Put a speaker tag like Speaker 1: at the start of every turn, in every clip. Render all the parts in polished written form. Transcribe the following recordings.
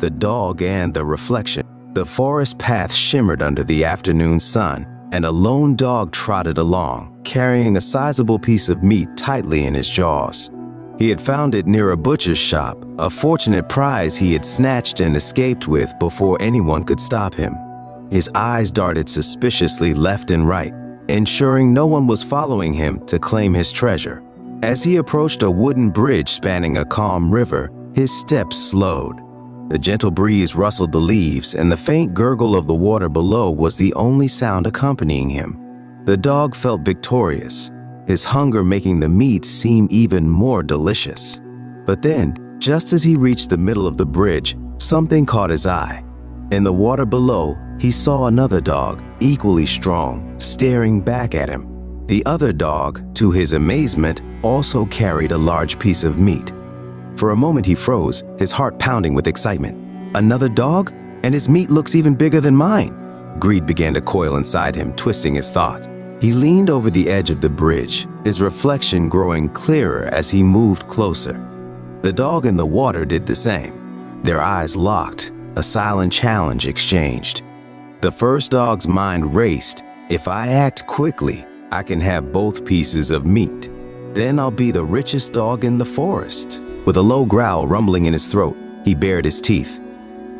Speaker 1: the dog and the reflection. The forest path shimmered under the afternoon sun, and a lone dog trotted along, carrying a sizable piece of meat tightly in his jaws. He had found it near a butcher's shop, a fortunate prize he had snatched and escaped with before anyone could stop him. His eyes darted suspiciously left and right, ensuring no one was following him to claim his treasure. As he approached a wooden bridge spanning a calm river, his steps slowed. The gentle breeze rustled the leaves, and the faint gurgle of the water below was the only sound accompanying him. The dog felt victorious, his hunger making the meat seem even more delicious. But then, just as he reached the middle of the bridge, something caught his eye. In the water below, he saw another dog, equally strong, staring back at him. The other dog, to his amazement, also carried a large piece of meat. For a moment he froze, his heart pounding with excitement. Another dog? And his meat looks even bigger than mine. Greed began to coil inside him, twisting his thoughts. He leaned over the edge of the bridge, his reflection growing clearer as he moved closer. The dog in the water did the same. Their eyes locked, a silent challenge exchanged. The first dog's mind raced. If I act quickly, I can have both pieces of meat. Then I'll be the richest dog in the forest. With a low growl rumbling in his throat, he bared his teeth.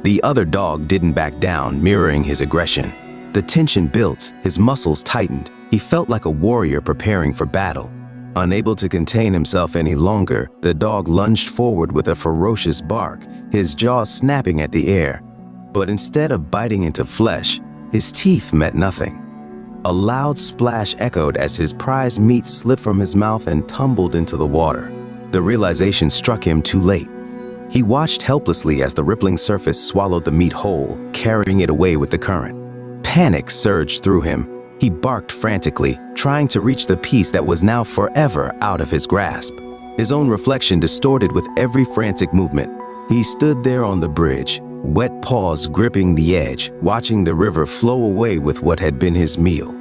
Speaker 1: The other dog didn't back down, mirroring his aggression. The tension built, his muscles tightened. He felt like a warrior preparing for battle. Unable to contain himself any longer, the dog lunged forward with a ferocious bark, his jaws snapping at the air. But instead of biting into flesh, his teeth met nothing. A loud splash echoed as his prized meat slipped from his mouth and tumbled into the water. The realization struck him too late. He watched helplessly as the rippling surface swallowed the meat whole, carrying it away with the current. Panic surged through him. He barked frantically, trying to reach the piece that was now forever out of his grasp. His own reflection distorted with every frantic movement. He stood there on the bridge, wet paws gripping the edge, watching the river flow away with what had been his meal.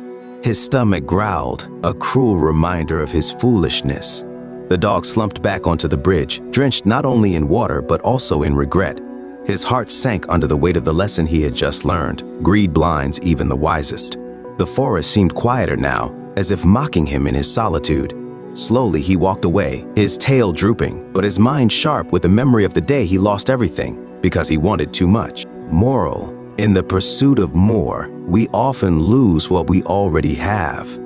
Speaker 1: His stomach growled, a cruel reminder of his foolishness. The dog slumped back onto the bridge, drenched not only in water but also in regret. His heart sank under the weight of the lesson he had just learned. Greed blinds even the wisest. The forest seemed quieter now, as if mocking him in his solitude. Slowly he walked away, his tail drooping, but his mind sharp with the memory of the day he lost everything because he wanted too much. Moral: in the pursuit of more, we often lose what we already have.